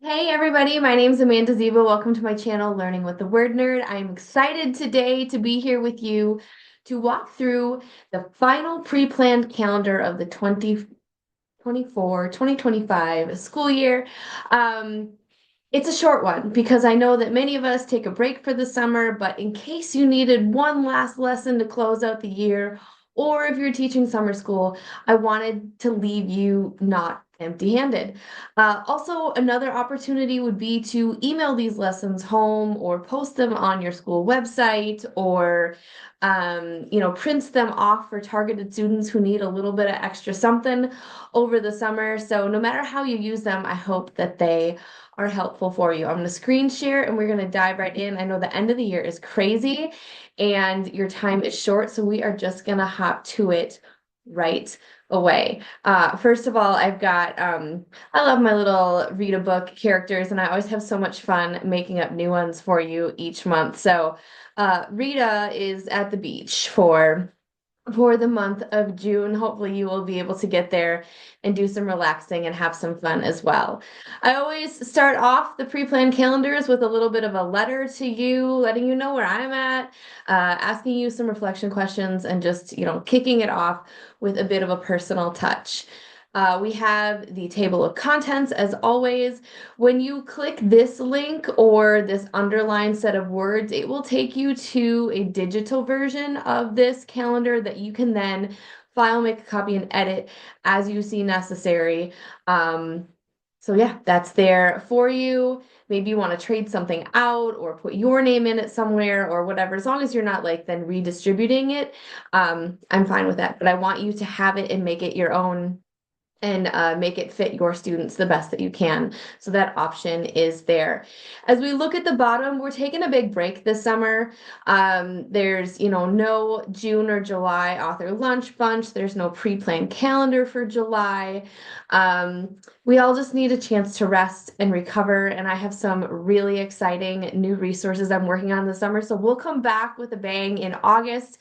Hey everybody, my name is Amanda Zieba. Welcome to my channel, Learning with the Word Nerd. I'm excited today to be here with you to walk through the final pre-planned calendar of the 2024-2025 school year. Um, it's a short one because I know that many of us take a break for the summer, but in case you needed one last lesson to close out the year, or if you're teaching summer school, I wanted to leave you not empty-handed. Also, another opportunity would be to email these lessons home or post them on your school website or print them off for targeted students who need a little bit of extra something over the summer. So no matter how you use them, I hope that they are helpful for you. I'm going to screen share and we're going to dive right in. I know the end of the year is crazy and your time is short, so we are just going to hop to it right away. First of all, I love my little read a book characters, and I always have so much fun making up new ones for you each month. So, Rita is at the beach for the month of June. Hopefully, you will be able to get there and do some relaxing and have some fun as well. I always start off the pre-planned calendars with a little bit of a letter to you, letting you know where I'm at, asking you some reflection questions, and just, kicking it off with a bit of a personal touch. We have the table of contents as always. When you click this link or this underlined set of words, it will take you to a digital version of this calendar that you can then file, make a copy, and edit as you see necessary. So yeah, that's there for you. Maybe you want to trade something out or put your name in it somewhere or whatever. As long as you're not like then redistributing it, I'm fine with that. But I want you to have it and make it your own and make it fit your students the best that you can. So that option is there. As we look at the bottom, we're taking a big break this summer. There's, no June or July author lunch bunch. There's no pre-planned calendar for July. We all just need a chance to rest and recover. And I have some really exciting new resources I'm working on this summer. So we'll come back with a bang in August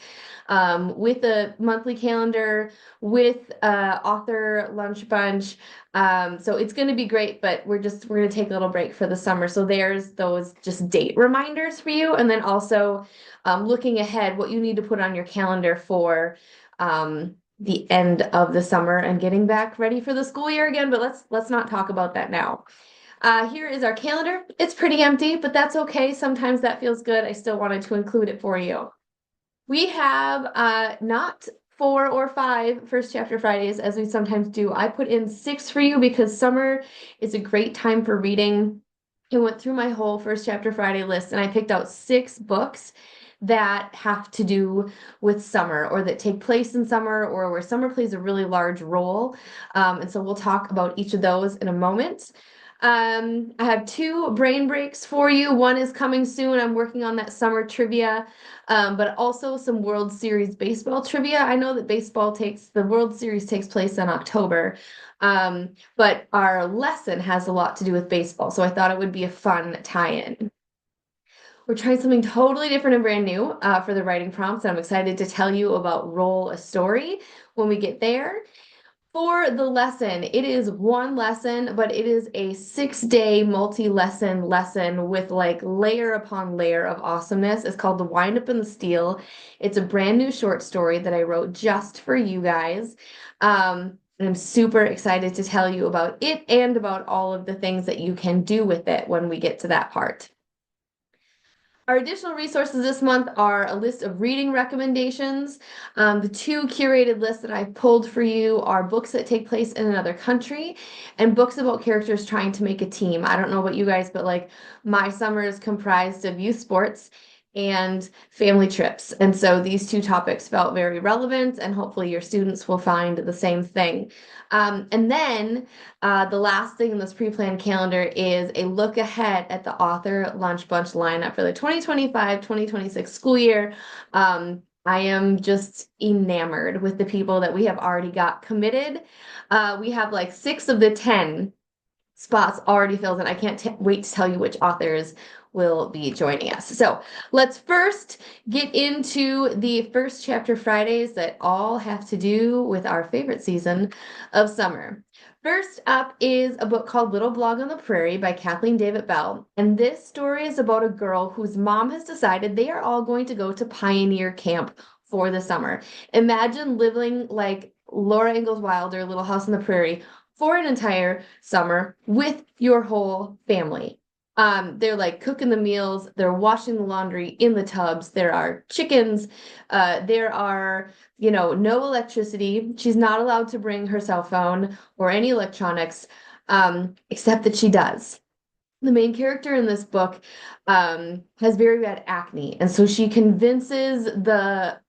with a monthly calendar, with author lunch bunch. So it's going to be great, but we're going to take a little break for the summer. So there's those just date reminders for you, and then also looking ahead, what you need to put on your calendar for the end of the summer and getting back ready for the school year again. But let's not talk about that now. Here is our calendar. It's pretty empty, but that's okay. Sometimes that feels good. I still wanted to include it for you. We have not 4 or 5 first chapter Fridays as we sometimes do. I put in 6 for you because summer is a great time for reading. I went through my whole first chapter Friday list and I picked out 6 books that have to do with summer or that take place in summer or where summer plays a really large role. And so we'll talk about each of those in a moment. I have 2 brain breaks for you. One is coming soon. I'm working on that summer trivia, but also some World Series baseball trivia. I know that the World Series takes place in October, but our lesson has a lot to do with baseball, so I thought it would be a fun tie-in. We're trying something totally different and brand new for the writing prompts, and I'm excited to tell you about Roll a Story when we get there. For the lesson, it is one lesson, but it is a 6-day multi-lesson lesson with like layer upon layer of awesomeness. It's called The Wind Up in the Steel. It's a brand new short story that I wrote just for you guys. And I'm super excited to tell you about it and about all of the things that you can do with it when we get to that part. Our additional resources this month are a list of reading recommendations. The 2 curated lists that I've pulled for you are books that take place in another country and books about characters trying to make a team. I don't know about you guys, but like my summer is comprised of youth sports and family trips. And so these 2 topics felt very relevant, and hopefully your students will find the same thing. And then the last thing in this pre-planned calendar is a look ahead at the author lunch bunch lineup for the 2025-2026 school year. I am just enamored with the people that we have already got committed. We have like 6 of the 10 spots already filled, and I can't wait to tell you which authors will be joining us. So let's first get into the first chapter Fridays that all have to do with our favorite season of summer. First up is a book called Little Blog on the Prairie by Kathleen David Bell. And this story is about a girl whose mom has decided they are all going to go to pioneer camp for the summer. Imagine living like Laura Ingalls Wilder, Little House on the Prairie, for an entire summer with your whole family. They're like cooking the meals, they're washing the laundry in the tubs, there are chickens, there are, no electricity. She's not allowed to bring her cell phone or any electronics, except that she does. The main character in this book has very bad acne, and so she convinces the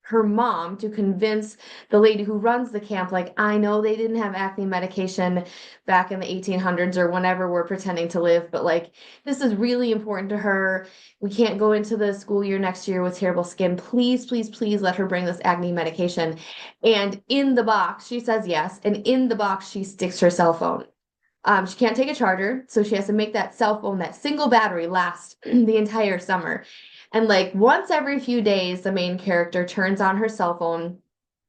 her mom to convince the lady who runs the camp, like, I know they didn't have acne medication back in the 1800s or whenever we're pretending to live, but like this is really important to her. We can't go into the school year next year with terrible skin. Please, please, please let her bring this acne medication. And in the box, she says yes, and in the box, she sticks her cell phone. She can't take a charger, so she has to make that cell phone, that single battery, last the entire summer. And like once every few days, the main character turns on her cell phone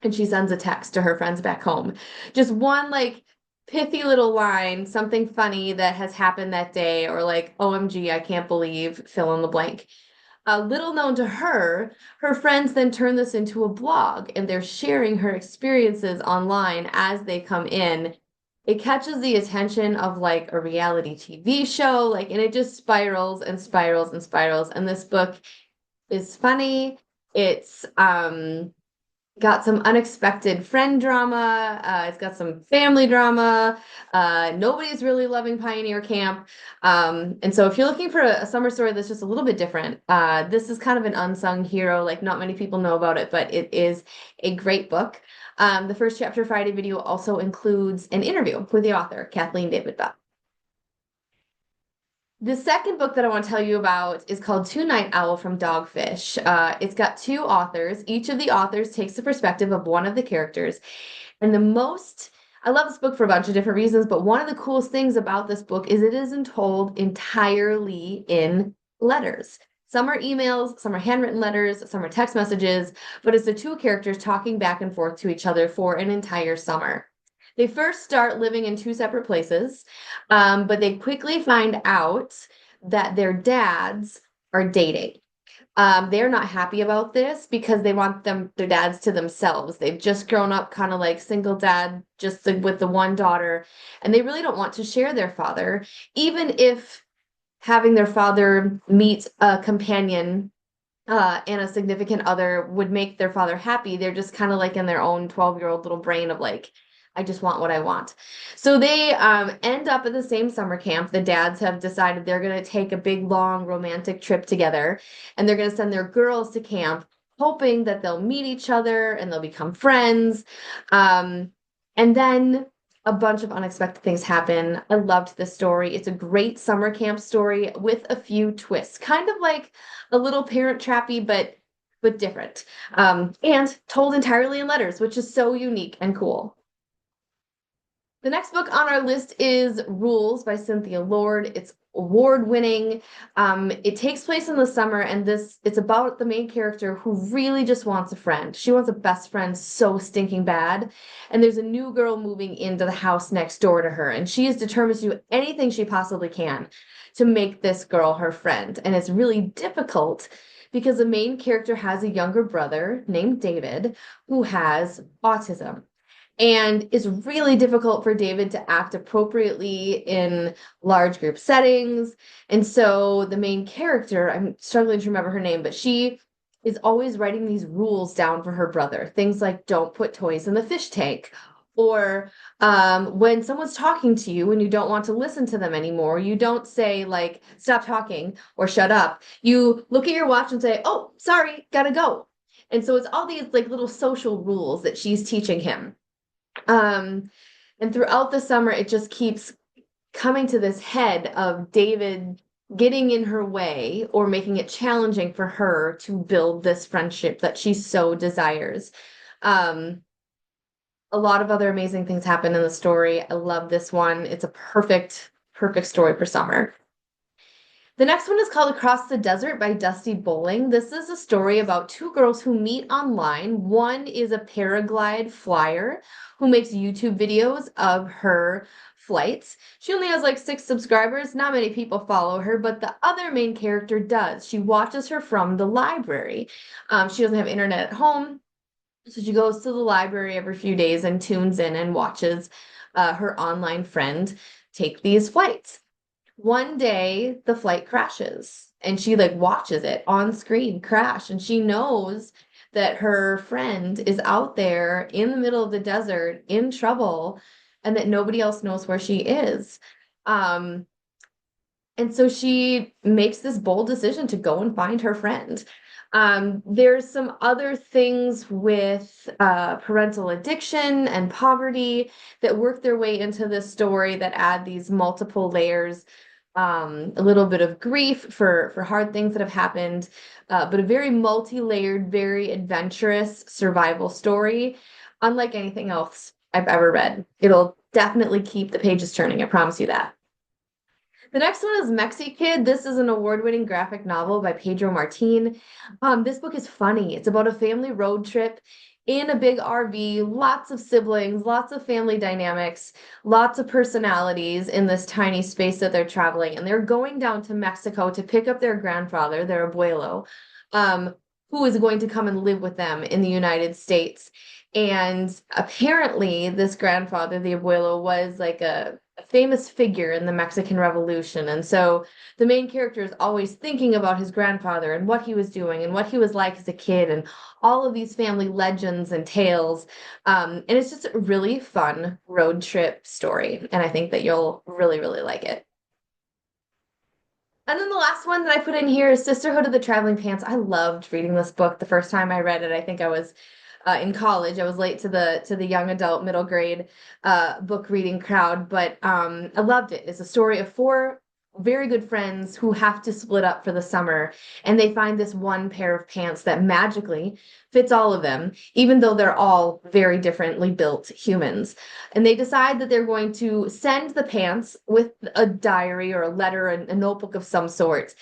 and she sends a text to her friends back home. Just one like pithy little line, something funny that has happened that day, or like, OMG, I can't believe, fill in the blank. Little known to her, her friends then turn this into a blog and they're sharing her experiences online as they come in. It catches the attention of like a reality TV show, like, and it just spirals and spirals and spirals. And this book is funny. It's got some unexpected friend drama. It's got some family drama. Nobody's really loving Pioneer Camp. And so if you're looking for a summer story that's just a little bit different, this is kind of an unsung hero. Like not many people know about it, but it is a great book. The first Chapter Friday video also includes an interview with the author, Kathleen David Bell. The second book that I want to tell you about is called Two Night Owl from Dogfish. It's got two authors. Each of the authors takes the perspective of one of the characters. And I love this book for a bunch of different reasons, but one of the coolest things about this book is it isn't told entirely in letters. Some are emails, some are handwritten letters, some are text messages, but it's the two characters talking back and forth to each other for an entire summer. They first start living in two separate places, but they quickly find out that their dads are dating. They're not happy about this because they want their dads to themselves. They've just grown up kind of like single dad, just with the one daughter, and they really don't want to share their father, even if having their father meet a companion and a significant other would make their father happy. They're just kind of like in their own 12-year-old little brain of like, I just want what I want. So they end up at the same summer camp. The dads have decided they're going to take a big, long romantic trip together, and they're going to send their girls to camp, hoping that they'll meet each other and they'll become friends. And then a bunch of unexpected things happen. I loved this story. It's a great summer camp story with a few twists, kind of like a little Parent Trappy, but different, and told entirely in letters, which is so unique and cool. The next book on our list is Rules by Cynthia Lord. It's award-winning. It takes place in the summer, and it's about the main character who really just wants a friend. She wants a best friend so stinking bad. And there's a new girl moving into the house next door to her, and she is determined to do anything she possibly can to make this girl her friend. And it's really difficult because the main character has a younger brother named David who has autism. And it's really difficult for David to act appropriately in large group settings. And so the main character, I'm struggling to remember her name, but she is always writing these rules down for her brother. Things like don't put toys in the fish tank. Or when someone's talking to you and you don't want to listen to them anymore, you don't say like, stop talking or shut up. You look at your watch and say, oh, sorry, gotta go. And so it's all these like little social rules that she's teaching him. Um, and throughout the summer, it just keeps coming to this head of David getting in her way or making it challenging for her to build this friendship that she so desires. Um, a lot of other amazing things happen in the story. I love this one. It's a perfect, perfect story for summer. The next one is called Across the Desert by Dusty Bowling. This is a story about two girls who meet online. One is a paraglide flyer who makes YouTube videos of her flights. She only has like 6 subscribers. Not many people follow her, but the other main character does. She watches her from the library. She doesn't have internet at home, so she goes to the library every few days and tunes in and watches her online friend take these flights. One day the flight crashes and she like watches it on screen crash, and she knows that her friend is out there in the middle of the desert in trouble and that nobody else knows where she is. Um, and so she makes this bold decision to go and find her friend. There's some other things with parental addiction and poverty that work their way into this story that add these multiple layers. A little bit of grief for hard things that have happened, but a very multi-layered, very adventurous survival story, unlike anything else I've ever read. It'll definitely keep the pages turning, I promise you that. The next one is Mexi Kid. This is an award-winning graphic novel by Pedro Martin. This book is funny. It's about a family road trip in a big RV, lots of siblings, lots of family dynamics, lots of personalities in this tiny space that they're traveling. And they're going down to Mexico to pick up their grandfather, their abuelo, um, who is going to come and live with them in the United States. And apparently, this grandfather, the abuelo, was like a famous figure in the Mexican Revolution. And so the main character is always thinking about his grandfather and what he was doing and what he was like as a kid and all of these family legends and tales. And it's just a really fun road trip story. And I think that you'll really, really like it. And then the last one that I put in here is Sisterhood of the Traveling Pants. I loved reading this book the first time I read it. I think I was in college. I was late to the young adult middle grade book reading crowd, but I loved it. It's a story of four very good friends who have to split up for the summer, and they find this one pair of pants that magically fits all of them, even though they're all very differently built humans. And they decide that they're going to send the pants with a diary or a letter, a notebook of some sort,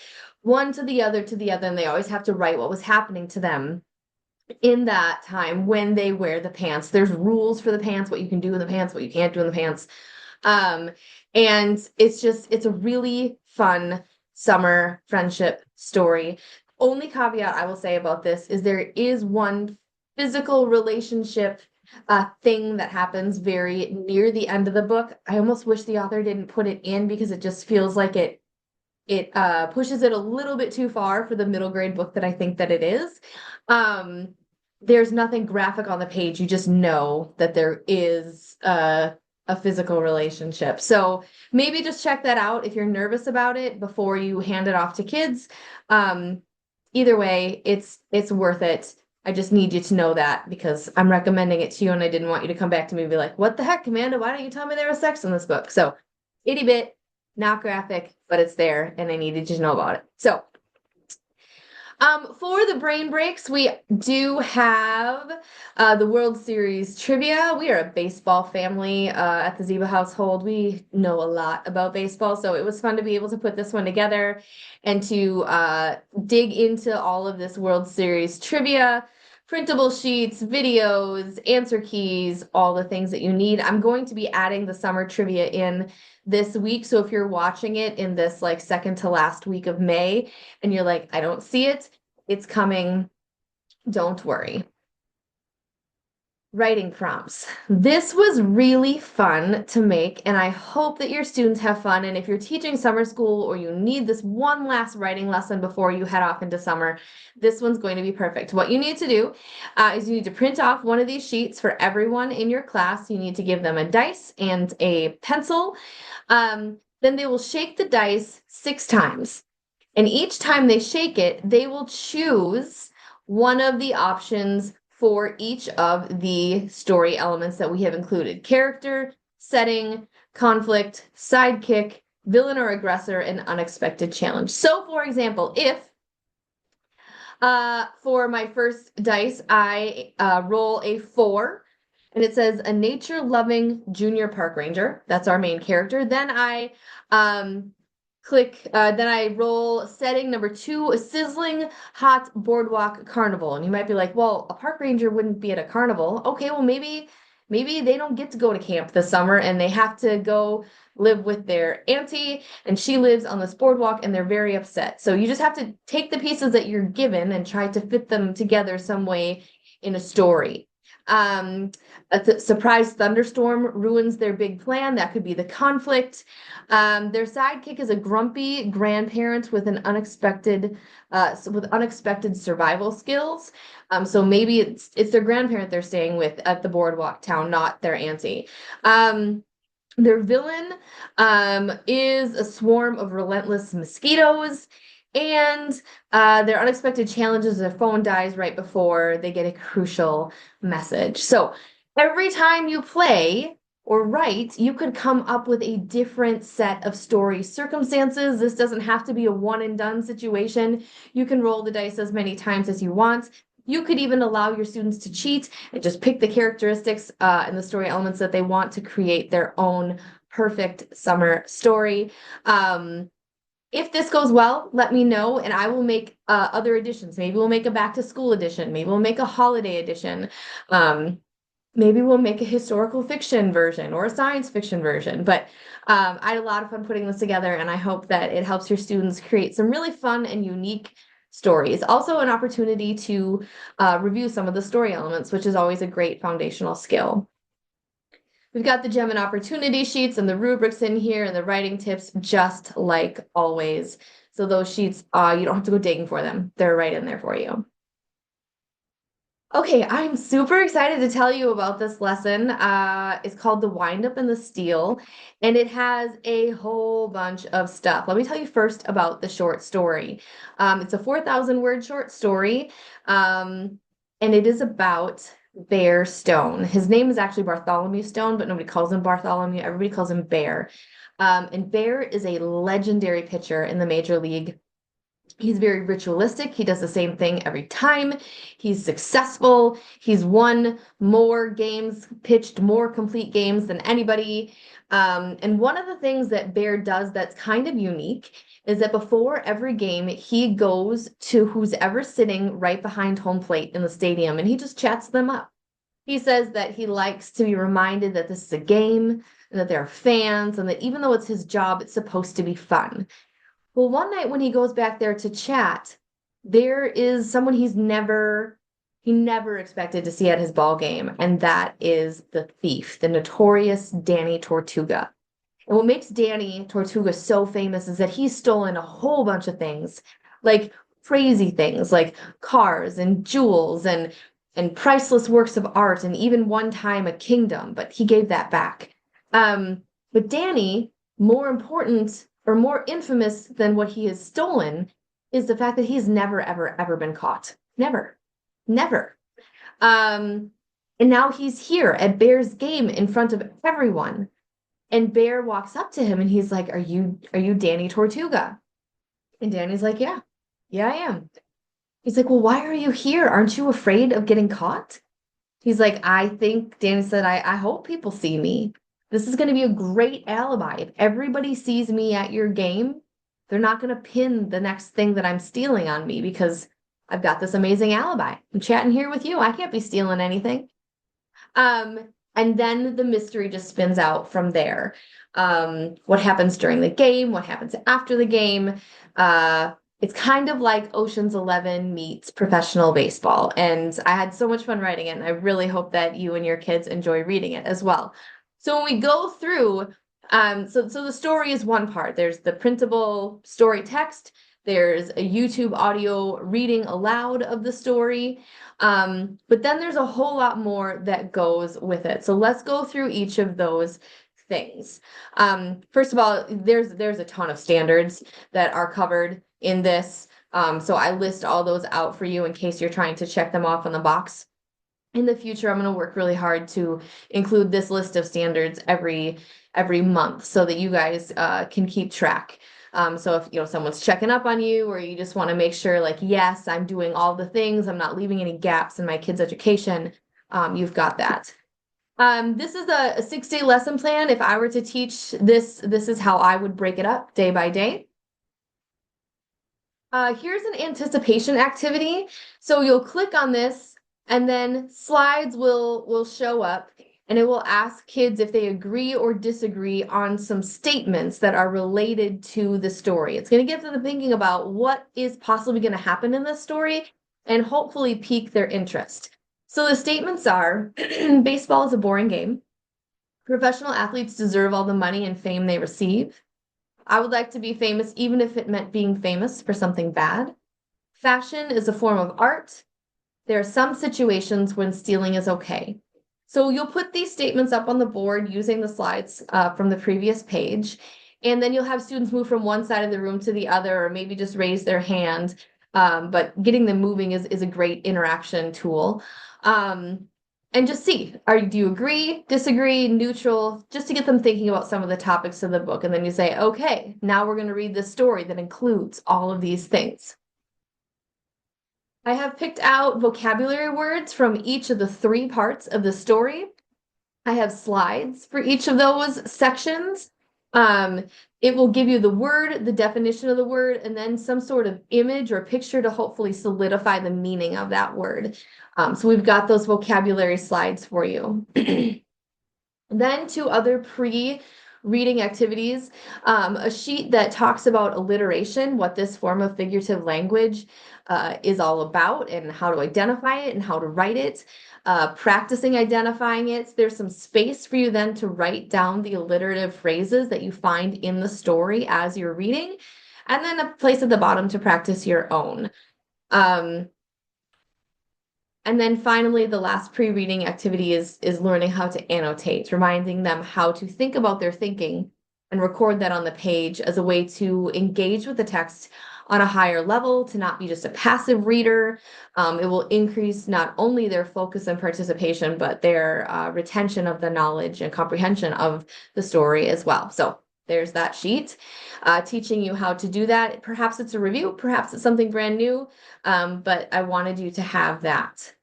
one to the other, and they always have to write what was happening to them in that time when they wear the pants. There's rules for the pants, what you can do in the pants, what you can't do in the pants. Um, and it's a really fun summer friendship story. Only caveat I will say about this is there is one physical relationship thing that happens very near the end of the book. I almost wish the author didn't put it in because it just feels like it pushes it a little bit too far for the middle grade book that I think that it is. There's nothing graphic on the page. You just know that there is a physical relationship. So maybe just check that out if you're nervous about it before you hand it off to kids. Um, Either way, it's worth it. I just need you to know that because I'm recommending it to you and I didn't want you to come back to me and be like, what the heck, Amanda? Why don't you tell me there was sex in this book? So itty bit, not graphic, but it's there and I needed you to know about it. So for the brain breaks, we do have the World Series trivia. We are a baseball family at the Zieba household. We know a lot about baseball, so it was fun to be able to put this one together and to dig into all of this World Series trivia, printable sheets, videos, answer keys, all the things that you need. I'm going to be adding the summer trivia in this week, so if you're watching it in this like second to last week of May, and you're like, I don't see it, it's coming. Don't worry. Writing prompts. This was really fun to make, and I hope that your students have fun. And if you're teaching summer school or you need this one last writing lesson before you head off into summer, this one's going to be perfect. What you need to do is you need to print off one of these sheets for everyone in your class. You need to give them a dice and a pencil. Then they will shake the dice 6 times. And each time they shake it, they will choose one of the options for each of the story elements that we have included: character, setting, conflict, sidekick, villain or aggressor, and unexpected challenge. So, for example, if for my first dice, I roll a 4, and it says a nature-loving junior park ranger. That's our main character. Then I Then I roll setting number 2, a sizzling hot boardwalk carnival. And you might be like, well, a park ranger wouldn't be at a carnival. Okay, well, maybe they don't get to go to camp this summer and they have to go live with their auntie and she lives on this boardwalk and they're very upset. So you just have to take the pieces that you're given and try to fit them together some way in a story. Um, surprise thunderstorm ruins their big plan. That could be the conflict. Their sidekick is a grumpy grandparent with unexpected survival skills. So maybe it's their grandparent they're staying with at the boardwalk town, not their auntie. Their villain is a swarm of relentless mosquitoes, and their unexpected challenges, their phone dies right before they get a crucial message. So every time you play or write, you could come up with a different set of story circumstances. This doesn't have to be a one and done situation. You can roll the dice as many times as you want. You could even allow your students to cheat and just pick the characteristics and the story elements that they want to create their own perfect summer story. If this goes well, let me know and I will make other editions. Maybe we'll make a back to school edition. Maybe we'll make a holiday edition. Maybe we'll make a historical fiction version or a science fiction version. But I had a lot of fun putting this together and I hope that it helps your students create some really fun and unique stories. Also an opportunity to review some of the story elements, which is always a great foundational skill. We've got the gem and opportunity sheets and the rubrics in here and the writing tips, just like always. So those sheets, you don't have to go digging for them. They're right in there for you. Okay, I'm super excited to tell you about this lesson. It's called The Wind Up and the Steal, and it has a whole bunch of stuff. Let me tell you first about the short story. It's a 4,000 word short story, and it is about Bear Stone. His name is actually Bartholomew Stone, but nobody calls him Bartholomew. Everybody calls him Bear. And Bear is a legendary pitcher in the Major League. He's very ritualistic. He does the same thing every time. He's successful. He's won more games, pitched more complete games than anybody. And one of the things that Bear does that's kind of unique is that before every game, he goes to who's ever sitting right behind home plate in the stadium and he just chats them up. He says that he likes to be reminded that this is a game and that there are fans and that even though it's his job, it's supposed to be fun. Well, one night when he goes back there to chat, there is someone he never expected to see at his ball game, and that is the thief, the notorious Danny Tortuga. And what makes Danny Tortuga so famous is that he's stolen a whole bunch of things, like crazy things, like cars and jewels and priceless works of art, and even one time a kingdom, but he gave that back. But Danny, more important or more infamous than what he has stolen is the fact that he's never, ever, ever been caught. Never. Never. And now he's here at Bear's game in front of everyone. And Bear walks up to him and he's like, are you Danny Tortuga? And Danny's like, yeah, I am. He's like, well, why are you here? Aren't you afraid of getting caught? He's like, Danny said, I hope people see me. This is going to be a great alibi. If everybody sees me at your game, they're not going to pin the next thing that I'm stealing on me because I've got this amazing alibi. I'm chatting here with you. I can't be stealing anything. And then the mystery just spins out from there. What happens during the game? What happens after the game? It's kind of like Ocean's 11 meets professional baseball. And I had so much fun writing it. And I really hope that you and your kids enjoy reading it as well. So when we go through, so the story is one part. There's the printable story text. There's a YouTube audio reading aloud of the story. But then there's a whole lot more that goes with it. So let's go through each of those things. First of all, there's a ton of standards that are covered in this. So I list all those out for you in case you're trying to check them off on the box. In the future, I'm going to work really hard to include this list of standards every month so that you guys can keep track. So if someone's checking up on you or you just want to make sure like, yes, I'm doing all the things, I'm not leaving any gaps in my kids' education, you've got that. This is a 6-day lesson plan. If I were to teach this is how I would break it up day by day. Here's an anticipation activity. So you'll click on this and then slides will show up and it will ask kids if they agree or disagree on some statements that are related to the story. It's going to get them thinking about what is possibly going to happen in this story and hopefully pique their interest. So the statements are baseball is a boring game. Professional athletes deserve all the money and fame they receive. I would like to be famous even if it meant being famous for something bad. Fashion is a form of art. There are some situations when stealing is okay. So you'll put these statements up on the board using the slides from the previous page, and then you'll have students move from one side of the room to the other, or maybe just raise their hand. But getting them moving is a great interaction tool. And just see, do you agree, disagree, neutral, just to get them thinking about some of the topics of the book. And then you say, okay, now we're going to read this story that includes all of these things. I have picked out vocabulary words from each of the 3 parts of the story. I have slides for each of those sections. It will give you the word, the definition of the word, and then some sort of image or picture to hopefully solidify the meaning of that word. So we've got those vocabulary slides for you. Then 2 other pre-reading activities, a sheet that talks about alliteration, what this form of figurative language is all about and how to identify it and how to write it, practicing identifying it. There's some space for you then to write down the alliterative phrases that you find in the story as you're reading, and then a place at the bottom to practice your own. And then finally, the last pre-reading activity is learning how to annotate, reminding them how to think about their thinking and record that on the page as a way to engage with the text on a higher level, to not be just a passive reader. It will increase not only their focus and participation, but their retention of the knowledge and comprehension of the story as well. So there's that sheet teaching you how to do that. Perhaps it's a review, perhaps it's something brand new, but I wanted you to have that.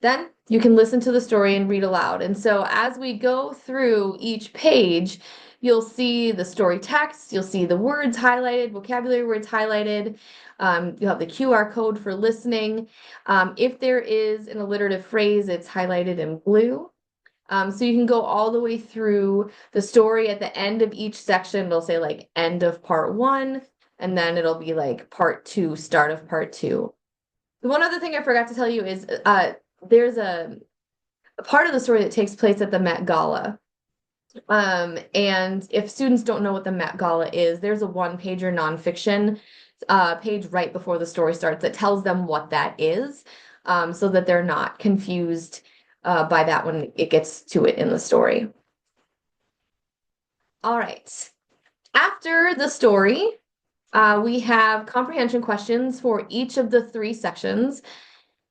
Then you can listen to the story and read aloud. And so as we go through each page, you'll see the story text, you'll see the words highlighted, vocabulary words highlighted. You'll have the QR code for listening. If there is an alliterative phrase, it's highlighted in blue. So you can go all the way through the story. At the end of each section, it'll say like end of part 1, and then it'll be like part 2, start of part 2. The one other thing I forgot to tell you is there's a part of the story that takes place at the Met Gala. And if students don't know what the Met Gala is, there's a 1-pager nonfiction page right before the story starts that tells them what that is, so that they're not confused by that when it gets to it in the story. All right. After the story, we have comprehension questions for each of the 3 sections.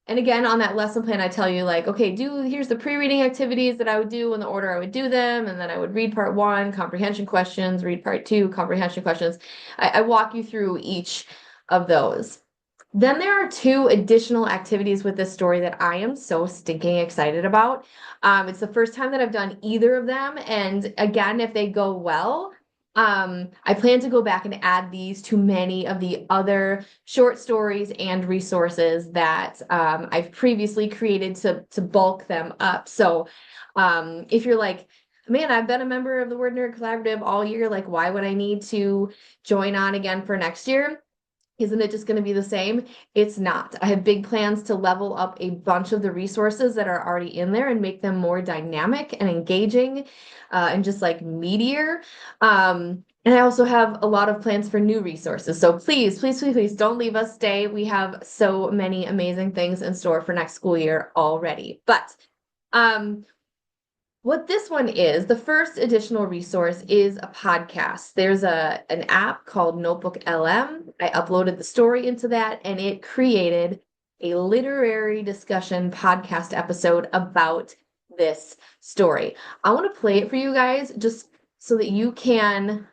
And again, on that lesson plan, I tell you like, okay, here's the pre-reading activities that I would do in the order I would do them. And then I would read part 1, comprehension questions, read part 2, comprehension questions. I walk you through each of those. Then there are 2 additional activities with this story that I am so stinking excited about. It's the first time that I've done either of them. And again, if they go well, I plan to go back and add these to many of the other short stories and resources that I've previously created to bulk them up. So if you're like, man, I've been a member of the Word Nerd Collaborative all year, like why would I need to join on again for next year? Isn't it just going to be the same? It's not. I have big plans to level up a bunch of the resources that are already in there and make them more dynamic and engaging and just like meatier. And I also have a lot of plans for new resources. So please, please, please, please don't leave us. Stay. We have so many amazing things in store for next school year already. But what this one is, the first additional resource is a podcast. There's an app called Notebook LM. I uploaded the story into that, and it created a literary discussion podcast episode about this story. I want to play it for you guys just so that you can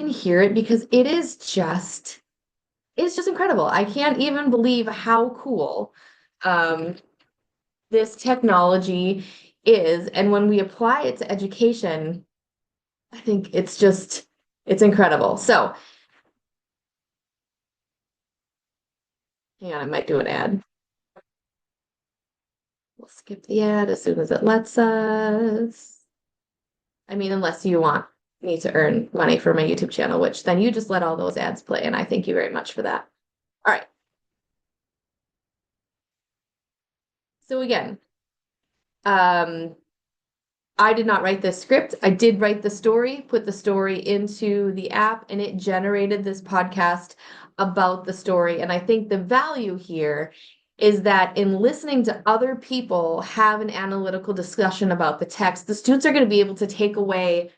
hear it, because it's just incredible. I can't even believe how cool this technology is. And when we apply it to education, I think it's incredible. So Hang on, I might do an ad. We'll skip the ad as soon as it lets us. I mean, unless you want me to earn money for my YouTube channel, which then you just let all those ads play, and I thank you very much for that. All right. So again, um, I did not write this script. I did write the story, put the story into the app, and it generated this podcast about the story. And I think the value here is that in listening to other people have an analytical discussion about the text, the students are going to be able to take away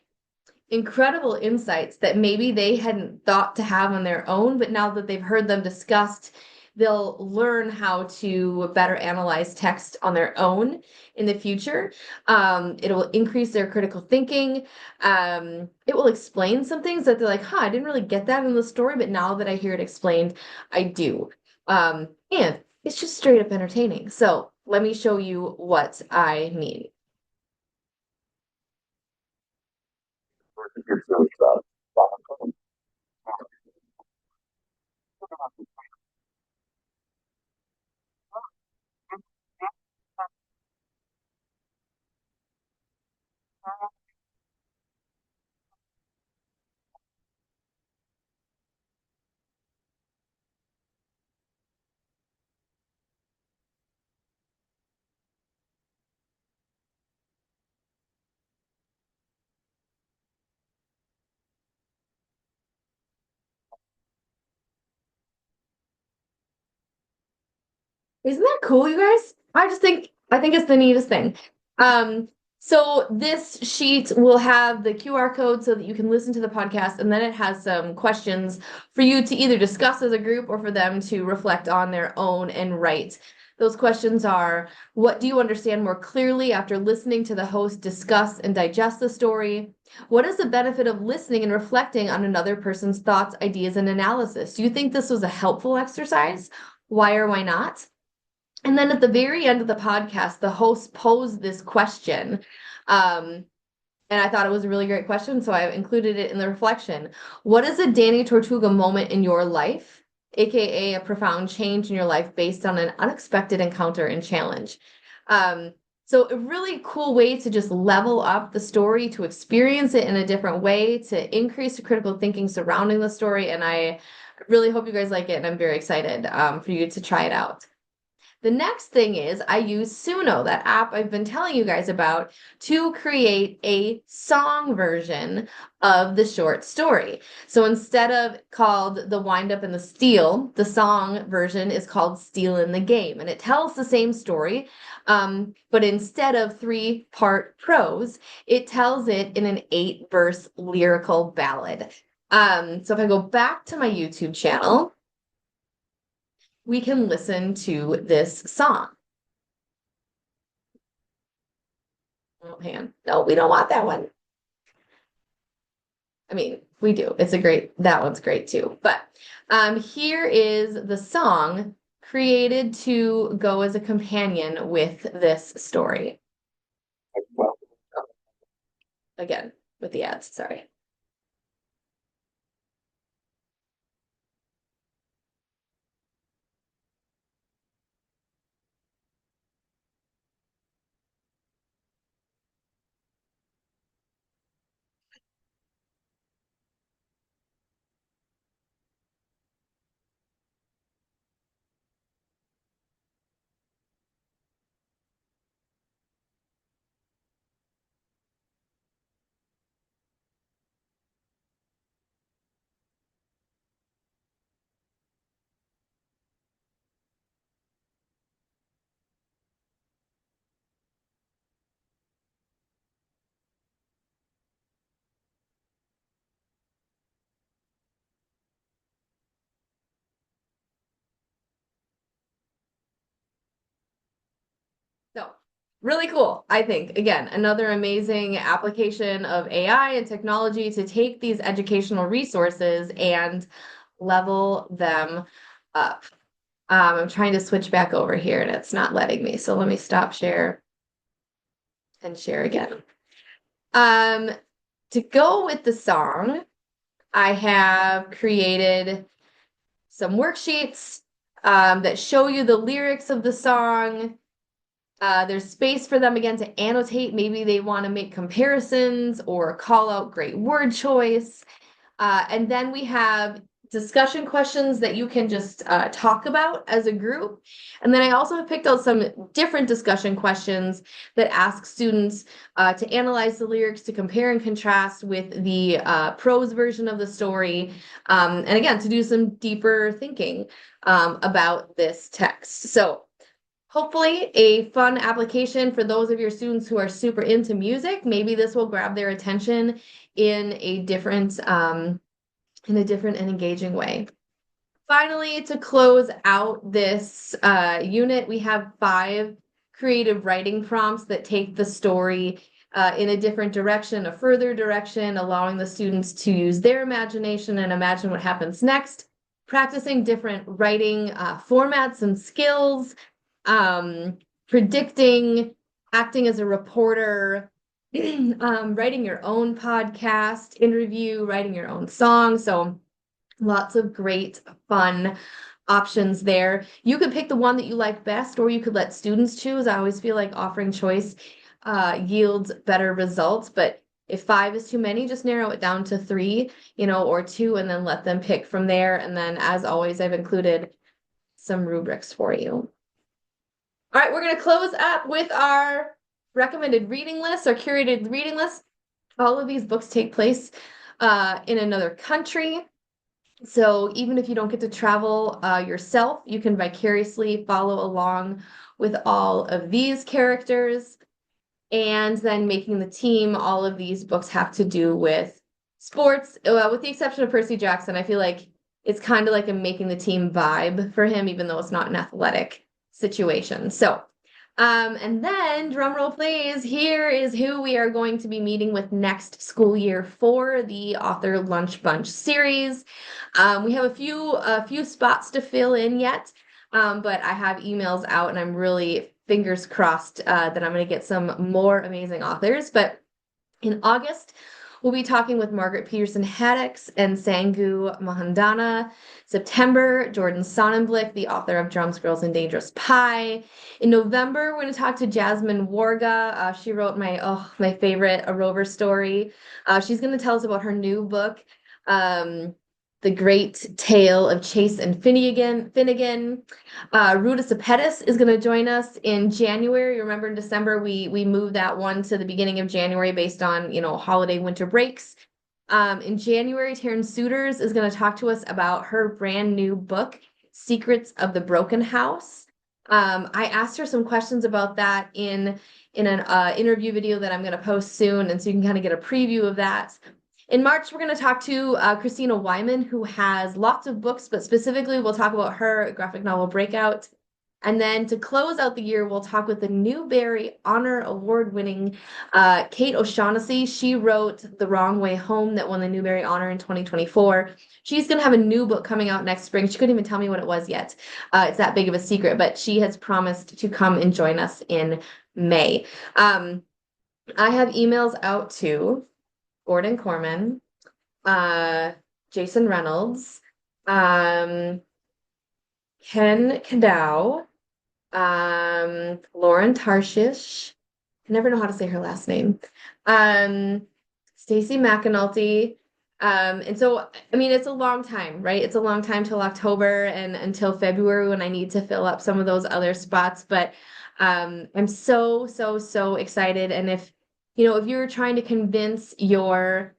incredible insights that maybe they hadn't thought to have on their own, but now that they've heard them discussed, they'll learn how to better analyze text on their own in the future. It'll increase their critical thinking. It will explain some things that they're like, huh, I didn't really get that in the story, but now that I hear it explained, I do. And it's just straight up entertaining. So let me show you what I mean. Isn't that cool, you guys? I think it's the neatest thing. Um, so this sheet will have the QR code so that you can listen to the podcast, and then it has some questions for you to either discuss as a group or for them to reflect on their own and write. Those questions are, what do you understand more clearly after listening to the host discuss and digest the story? What is the benefit of listening and reflecting on another person's thoughts, ideas, and analysis? Do you think this was a helpful exercise? Why or why not? And then at the very end of the podcast, the host posed this question. Um, and I thought it was a really great question, so I included it in the reflection. What is a Danny Tortuga moment in your life, aka a profound change in your life based on an unexpected encounter and challenge? Um, so a really cool way to just level up the story, to experience it in a different way, to increase the critical thinking surrounding the story. And I really hope you guys like it, and I'm very excited for you to try it out. The next thing is I use Suno, that app I've been telling you guys about, to create a song version of the short story. So instead of called The Wind Up and the Steal, the song version is called Steal in the Game. And it tells the same story, but instead of three-part prose, it tells it in an 8-verse lyrical ballad. So if I go back to my YouTube channel, we can listen to this song. Oh, man. No, we don't want that one. I mean, we do. That one's great too. But here is the song created to go as a companion with this story. Oh, again, with the ads, sorry. So, really cool, I think. Again, another amazing application of AI and technology to take these educational resources and level them up. I'm trying to switch back over here and it's not letting me. So let me stop share and share again. Um, to go with the song, I have created some worksheets. that show you the lyrics of the song. There's space for them again to annotate. Maybe they want to make comparisons or call out great word choice. And then we have discussion questions that you can just talk about as a group. And then I also have picked out some different discussion questions that ask students to analyze the lyrics, to compare and contrast with the prose version of the story. And again, to do some deeper thinking about this text. So hopefully a fun application for those of your students who are super into music. Maybe this will grab their attention in a different and engaging way. Finally, to close out this unit, we have 5 creative writing prompts that take the story in a different direction, a further direction, allowing the students to use their imagination and imagine what happens next, practicing different writing formats and skills, predicting, acting as a reporter, writing your own podcast, interview, writing your own song. So lots of great fun options there. You could pick the one that you like best, or you could let students choose. I always feel like offering choice yields better results, but if 5 is too many, just narrow it down to 3, or 2, and then let them pick from there. And then, as always, I've included some rubrics for you. All right, we're going to close up with our recommended reading list, our curated reading list. All of these books take place in another country. So even if you don't get to travel yourself, you can vicariously follow along with all of these characters. And then making the team, all of these books have to do with sports, with the exception of Percy Jackson. I feel like it's kind of like a making the team vibe for him, even though it's not an athletic situation. So, and then drum roll please, here is who we are going to be meeting with next school year for the Author Lunch Bunch series. We have a few spots to fill in yet, but I have emails out and I'm really fingers crossed that I'm going to get some more amazing authors. But in August, we'll be talking with Margaret Peterson Haddix and Sangu Mohandana. September, Jordan Sonnenblick, the author of Drums, Girls, and Dangerous Pie. In November, we're going to talk to Jasmine Warga. She wrote my favorite A Rover story. She's going to tell us about her new book, The Great Tale of Chase and Finnegan. Ruta Sepetys is going to join us in January. Remember in December, we moved that one to the beginning of January based on, holiday winter breaks. In January, Taryn Souters is going to talk to us about her brand new book, Secrets of the Broken House. I asked her some questions about that in an interview video that I'm going to post soon, and so you can kind of get a preview of that. In March, we're going to talk to Christina Wyman, who has lots of books, but specifically we'll talk about her graphic novel Breakout. And then to close out the year, we'll talk with the Newbery Honor Award-winning Kate O'Shaughnessy. She wrote The Wrong Way Home that won the Newbery Honor in 2024. She's going to have a new book coming out next spring. She couldn't even tell me what it was yet. It's that big of a secret, but she has promised to come and join us in May. I have emails out to Gordon Corman, Jason Reynolds, Ken Kadow, Lauren Tarshish. I never know how to say her last name. Stacy McAnulty. And so, it's a long time, right? It's a long time till October and until February when I need to fill up some of those other spots. But I'm so, so, so excited. And if you're trying to convince your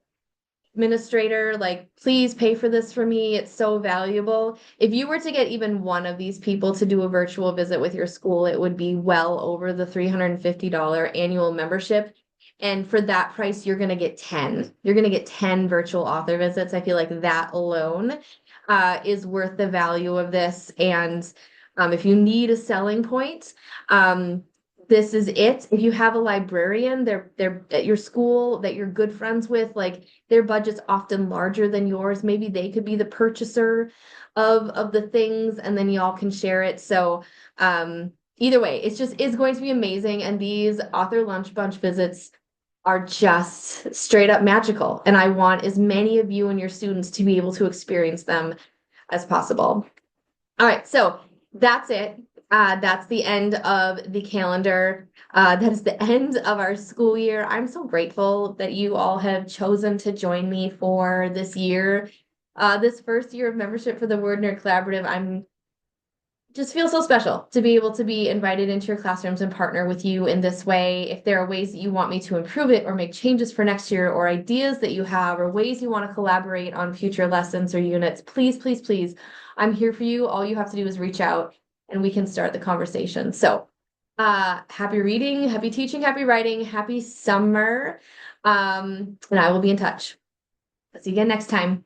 administrator, please pay for this for me, it's so valuable. If you were to get even one of these people to do a virtual visit with your school, it would be well over the $350 annual membership. And for that price, you're going to get 10. You're going to get 10 virtual author visits. I feel like that alone is worth the value of this. And if you need a selling point, this is it. If you have a librarian, they're at your school that you're good friends with, their budget's often larger than yours. Maybe they could be the purchaser of the things, and then y'all can share it. So either way, it's going to be amazing. And these author lunch bunch visits are just straight up magical. And I want as many of you and your students to be able to experience them as possible. All right, so That's it. That's the end of the calendar. That is the end of our school year. I'm so grateful that you all have chosen to join me for this year. This first year of membership for the Word Nerd Collaborative. I'm just feel so special to be able to be invited into your classrooms and partner with you in this way. If there are ways that you want me to improve it or make changes for next year, or ideas that you have, or ways you want to collaborate on future lessons or units, please, please, please, I'm here for you. All you have to do is reach out and we can start the conversation. So, happy reading, happy teaching, happy writing, happy summer. And I will be in touch. See you again next time.